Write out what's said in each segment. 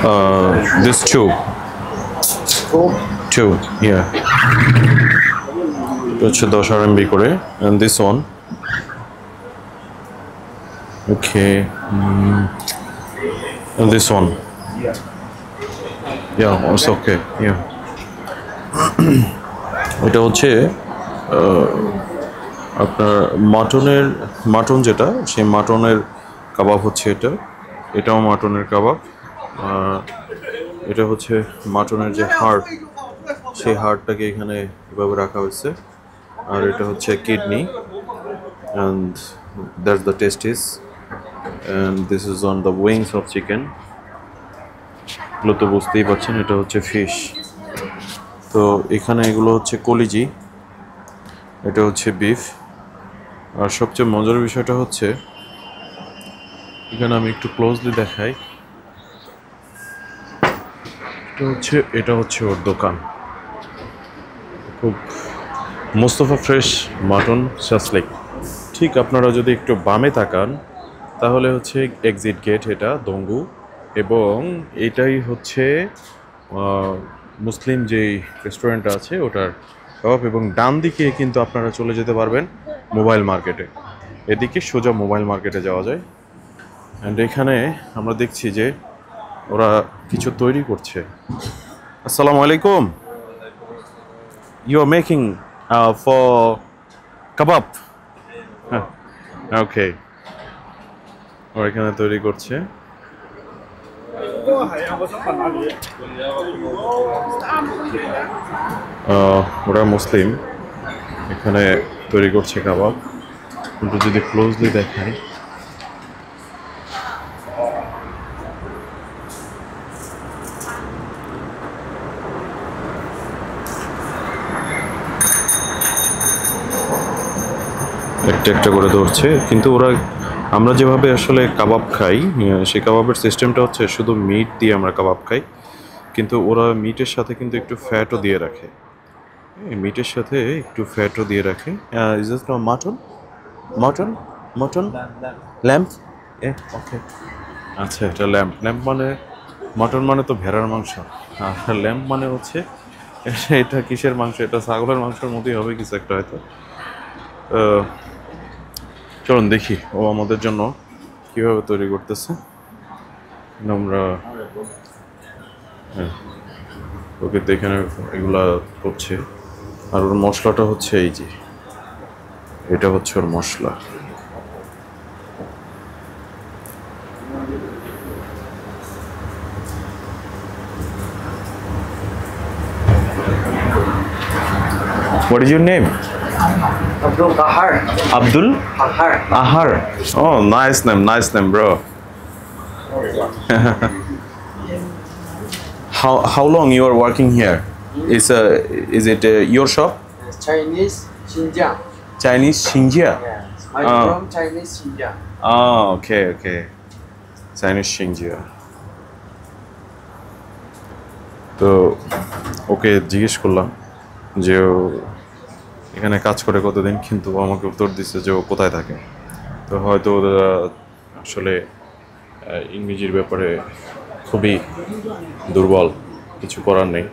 This two. Two, yeah. হচ্ছে 10 RMB করে, and this one. Okay. And this one. Yeah, it's okay. Yeah. এটা হচ্ছে আপনার mutton যেটা, সেই মাটনের কাবাব হচ্ছে এটাও মাটনের কাবাব। এটা হচ্ছে মাটনের যে হাড়, সেই হাড়টাকে এখানে এভাবে রাখা হয়েছে। আর এটা হচ্ছে kidney, and that's the testis, and this is on the wings of chicken. এগুলো তো বুঝতেই পারছেন, এটা হচ্ছে ফিশ। তো এখানে এগুলো হচ্ছে কলিজি, এটা হচ্ছে বিফ। আর সবচেয়ে মজার বিষয়টা হচ্ছে, এখানে আমি একটু ক্লোজলি দেখাই, এটা হচ্ছে ওর দোকান। খুব মোস্তফা ফ্রেশ মাটন শাসলিক। ঠিক আপনারা যদি একটু বামে তাকান তাহলে হচ্ছে এক্সিট গেট, এটা দঙ্গু, এবং এটাই হচ্ছে মুসলিম যেই রেস্টুরেন্ট আছে ওটার কাবাব। এবং ডান দিকে কিন্তু আপনারা চলে যেতে পারবেন মোবাইল মার্কেটে, এদিকে সোজা মোবাইল মার্কেটে যাওয়া যায়। অ্যান্ড এখানে আমরা দেখছি যে ওরা কিছু তৈরি করছে। আসসালামু আলাইকুম। ইউ আর মেকিং ফর কাবাব? ওকে, ওরা এখানে তৈরি করছে। ওরা মুসলিম, এখানে তৈরি করছে কাবাব। কিন্তু যদি ক্লোজলি দেখাই, একটা একটা করে ধরছে। কিন্তু আমরা যেভাবে আসলে কাবাব খাই, সেই কাবাবের সিস্টেমটা হচ্ছে শুধু মিট দিয়ে আমরা কাবাব খাই, কিন্তু ওরা মিটের সাথে কিন্তু একটু ফ্যাটও দিয়ে রাখে। মিটের সাথে একটু ফ্যাটও দিয়ে রাখে। Is this mutton? Mutton mutton lamb? Okay, আচ্ছা, এটা ল্যাম্প মানে মাটন মানে তো ভেড়ার মাংস, আর ল্যাম্প মানে হচ্ছে এটা কিসের মাংস? এটা ছাগলের মাংসের মতোই হবে কিছু একটা হয়তো। চলুন দেখি ও আমাদের জন্য কীভাবে তৈরি করতেছে। আমরা ওকে তো এখানে এগুলা করছে। আর ওর মশলাটা হচ্ছে এই যে, এটা হচ্ছে ওর মশলা। What is your name? Abdul Kahar. Abdul Kahar. Ahar. Oh, nice name, bro. How long you are working here? Is it your shop? Chinese Xinjiang. Chinese Xinjiang. Yes. I'm from Chinese Xinjiang. Oh, okay. Chinese Xinjiang. তো ওকে জিজ্ঞেস করলাম যে ও এখানে কাজ করে কতদিন, কিন্তু আমাকে উত্তর দিচ্ছে যে ও কোথায় থাকে। তো হয়তো ওরা আসলে ইংরেজির ব্যাপারে খুবই দুর্বল, কিছু করার নেই।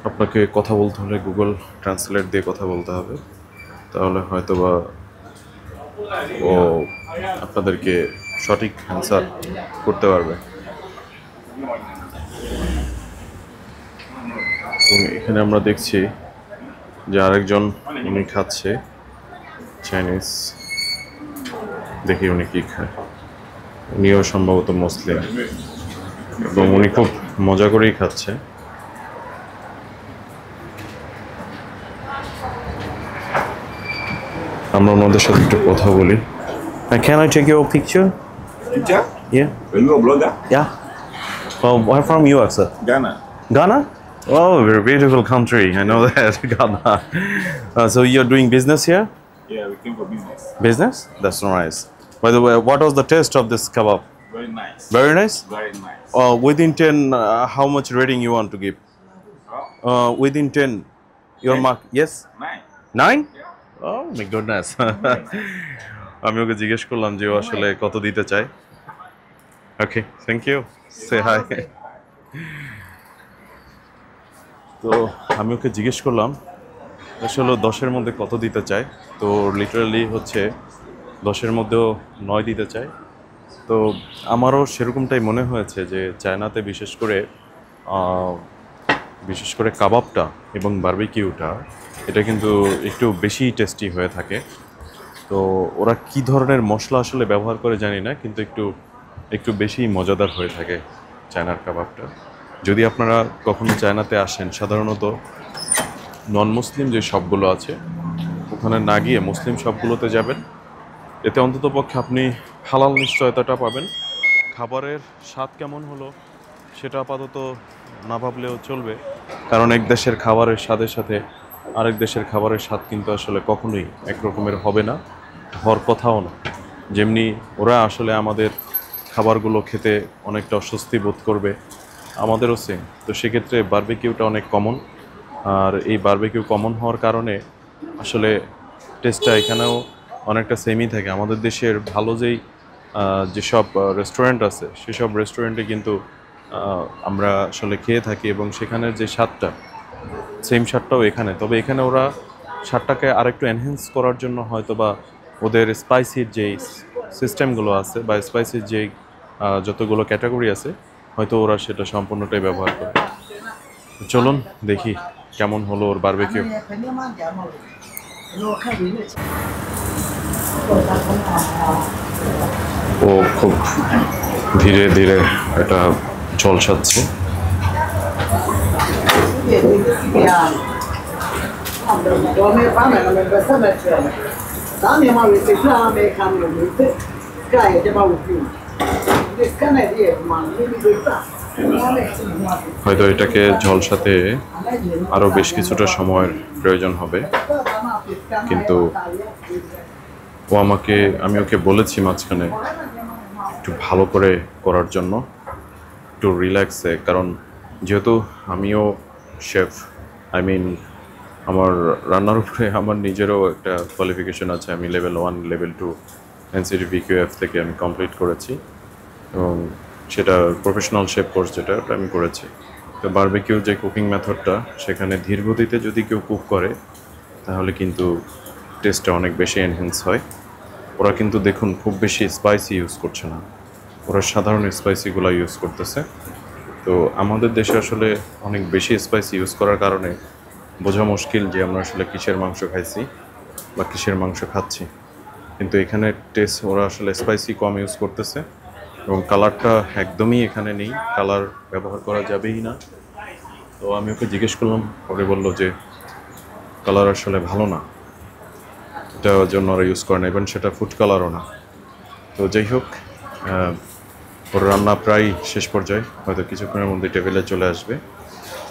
আপনাকে কথা বলতে হলে গুগল ট্রান্সলেট দিয়ে কথা বলতে হবে, তাহলে হয়তো বা ও আপনাদেরকে সঠিক অ্যান্সার করতে পারবে। এখানে আমরা দেখছি যে আরেকজন উনি খাচ্ছে চাইনিজ, দেখি উনি কি খায়। উনিও সম্ভবত মুসলিম এবং উনি খুব মজা করেই খাচ্ছে। আমরা ওনাদের সাথে একটু কথা বলি। Can I take your picture? Picture? Yeah. Are you a blogger? Yeah. Where from you, sir? Ghana. Ghana? Oh, very beautiful country. I know that. Ghana. So you're doing business here? Yeah, we came for business. Business? That's nice. By the way, what was the taste of this kebab? Very nice. Very nice? Very nice. Within 10, how much rating you want to give? Within 10, your 10? mark? Yes? 9. 9? Oh my goodness. আমি ওকে জিজ্ঞেস করলাম যে ও আসলে কত দিতে চায়। Okay, thank you. Say hi. তো আমি ওকে জিজ্ঞেস করলাম আসলে 10-এর মধ্যে কত দিতে চায়, তো লিটারালি হচ্ছে 10-এর মধ্যেও 9 দিতে চায়। তো আমারও সেরকমটাই মনে হয়েছে যে চায়নাতে বিশেষ করে কাবাবটা এবং বারবিকিউটা এটা কিন্তু একটু বেশি টেস্টি হয়ে থাকে। তো ওরা কি ধরনের মশলা আসলে ব্যবহার করে জানি না, কিন্তু একটু একটু বেশি মজাদার হয়ে থাকে চায়নার কাবাবটা। যদি আপনারা কখনো চায়নাতে আসেন, সাধারণত নন মুসলিম যে শপগুলো আছে ওখানে না গিয়ে মুসলিম শপগুলোতে যাবেন, এতে অন্ততপক্ষে আপনি হালাল নিশ্চয়তাটা পাবেন। খাবারের স্বাদ কেমন হলো সেটা আপাতত না ভাবলেও চলবে, কারণ এক দেশের খাবারের স্বাদের সাথে আরেক দেশের খাবারের স্বাদ কিন্তু আসলে কখনোই একরকমের হবে না, হওয়ার কথাও না। যেমনি ওরা আসলে আমাদের খাবারগুলো খেতে অনেকটা অস্বস্তি বোধ করবে, আমাদেরও সেম। তো সেক্ষেত্রে বারবিকিউটা অনেক কমন, আর এই বারবিকিউ কমন হওয়ার কারণে আসলে টেস্টটা এখানেও অনেকটা সেমই থাকে। আমাদের দেশের ভালো যেসব রেস্টুরেন্ট আছে সেসব রেস্টুরেন্টে কিন্তু আমরা আসলে খেয়ে থাকি এবং সেখানের যে স্বাদটা সেম স্বাদটাও এখানে, তবে এখানে ওরা স্বাদটাকে আরেকটু এনহ্যান্স করার জন্য হয়তো বা ওদের স্পাইসির যেই সিস্টেমগুলো আছে বা স্পাইসির যেই যতগুলো ক্যাটাগরি আছে হয়তো ওরা সেটা সম্পূর্ণটাই ব্যবহার করে। চলুন দেখি কেমন হলো ওর বারবিকিউ। ও খুব ধীরে ধীরে এটা ঝলসাচ্ছে। হয়তো এটাকে ঝলসাতে আরও বেশ কিছুটা সময়ের প্রয়োজন হবে, কিন্তু আমি ওকে বলেছি মাঝখানে একটু ভালো করে করার জন্য, একটু রিল্যাক্সে, কারণ যেহেতু আমিও শেফ, আমার রান্নার উপরে আমার নিজেরও একটা কোয়ালিফিকেশন আছে। আমি লেভেল 1 লেভেল 2 NCTVQF থেকে আমি কমপ্লিট করেছি এবং সেটা প্রফেশনাল শেফ কোর্স যেটা আমি করেছি। তো বারবিকিউ যে কুকিং মেথডটা, সেখানে ধীর গতিতে যদি কেউ কুক করে তাহলে কিন্তু টেস্টটা অনেক বেশি এনহ্যান্স হয়। ওরা কিন্তু দেখুন খুব বেশি স্পাইসি ইউজ করছে না, ওরা সাধারণ স্পাইসিগুলো ইউজ করতেছে। তো আমাদের দেশে আসলে অনেক বেশি স্পাইসি ইউজ করার কারণে বোঝা মুশকিল যে আমরা আসলে কিসের মাংস খাইছি বা কিসের মাংস খাচ্ছি। কিন্তু এখানে টেস্ট ওরা আসলে স্পাইসি কম ইউজ করতেছে এবং কালারটা একদমই এখানে নেই, কালার ব্যবহার করা যাবেই না। তো আমি ওকে জিজ্ঞেস করলাম, পরে বললো যে কালার আসলে ভালো না, এটার জন্য ওরা ইউজ করে না, এবং সেটা ফুড কালারও না। তো যাই হোক, ওর রান্না প্রায় শেষ পর্যায়ে, হয়তো কিছুক্ষণের মধ্যে টেবিলে চলে আসবে।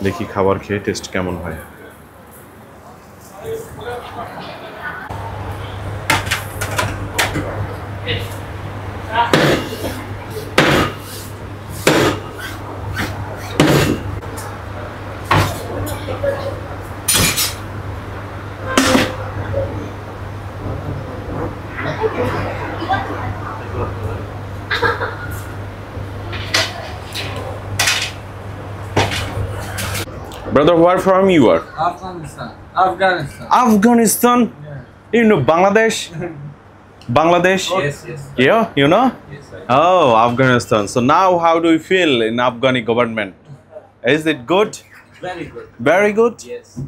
দেখি খাবার খেয়ে টেস্ট কেমন হয়। Brother, where from you are? Afghanistan. Afghanistan. Afghanistan? You know Bangladesh? Bangladesh? Yes, yes. Yeah, you know? Yes, sir. Oh, Afghanistan. So now how do you feel in Afghani government? Is it good? Very good. Very good? Yes.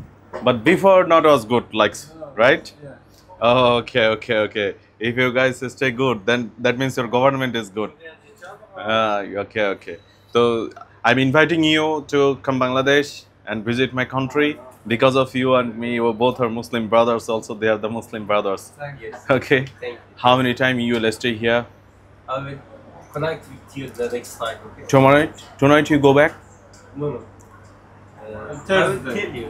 But before not was good, like, right? Yeah. Oh, okay. If you guys stay good, then that means your government is good. Okay. So I'm inviting you to come Bangladesh and visit my country. Because of you and me, we both are Muslim brothers. Also, they are the Muslim brothers. Yes. Okay. Thank you. How many time you will stay here? I will connect with you the next time. Okay. Tonight you go back. No. I will tell you.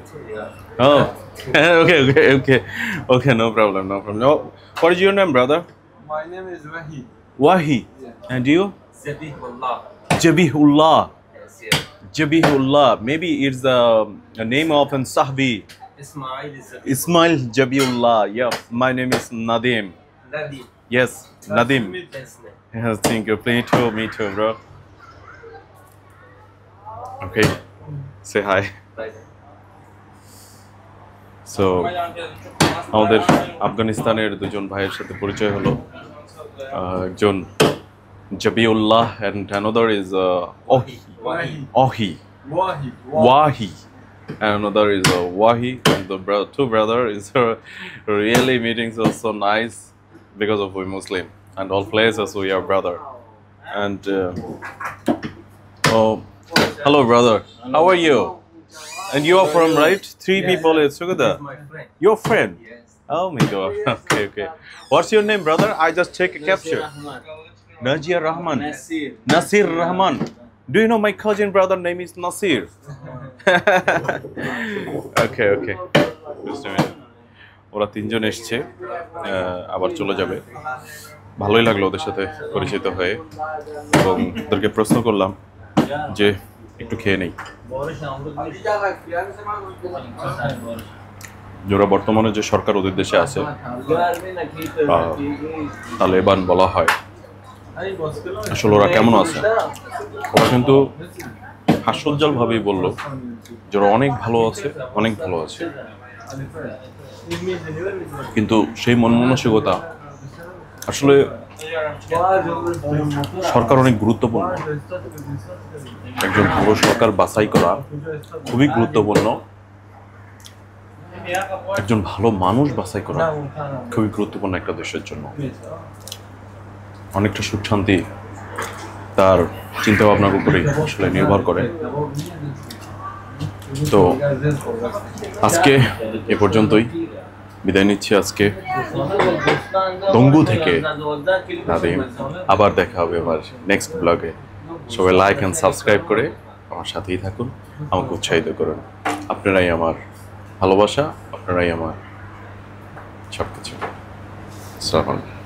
Oh, okay. No problem. No. What is your name, brother? My name is Wahid. Wahi. Yeah. And you? Zabihullah. Jabihullah. Yes. Jabihullah. Maybe it's the name of an Sahbi. Ismail is Ismail Jabihullah. Yeah. My name is Nadim. Nadim. Yes, Nadim. Yes, ma'am. Yes, thank you. Me too, bro. Okay, say hi. Right. So আমাদের আফগানিস্তানের দুজন ভাইয়ের সাথে পরিচয় হলো। একজন Zabiullah and another is Ohi. Wahi. And another is Wahi. And the two brother is really meeting us so nice because of we Muslim and all places we are brother. And oh, hello brother. How are you? And you are from right? Three people is together. My friend. Your friend? Yes. Oh my god. Okay, okay. What's your name, brother? I just check a capture. Najia Rahman. Nasir Rahman. Do you know my cousin brother name is Nasir? Okay, okay. Just a minute. ওরা তিনজন এসছে, আবার চলে যাবে। ভালোই লাগলো ওদের সাথে পরিচিত হয়ে, এবং ওদেরকে প্রশ্ন করলাম যে একটু খেয়ে নেই। যারা বর্তমানে যে সরকার ওদের দেশে আছে, তালেবান বলা হয়, আসলে ওরা কেমন আছে? ওরা কিন্তু হাস্যোজ্জ্বল ভাবেই বললো যে ওরা অনেক ভালো আছে, অনেক ভালো আছে। কিন্তু সেই মন মানসিকতা আসলে সরকার অনেক গুরুত্বপূর্ণ। একজন ভালো সরকার বাছাই করা খুবই গুরুত্বপূর্ণ। একজন ভালো মানুষ বাছাই করা খুবই গুরুত্বপূর্ণ একটা দেশের জন্য। অনেকটা সুখ শান্তি তার চিন্তা ভাবনার উপরেই আসলে নির্ভর করে। তো আজকে এ পর্যন্তই, বিদায় নিচ্ছি আজকে দঙ্গু থেকে নাদিম। আবার দেখা হবে আমার নেক্সট ব্লগে। সবাই লাইক অ্যান্ড সাবস্ক্রাইব করে আমার সাথেই থাকুন, আমাকে উৎসাহিত করুন। আপনারাই আমার ভালোবাসা, আপনারাই আমার সব কিছু। আসসালামু আলাইকুম।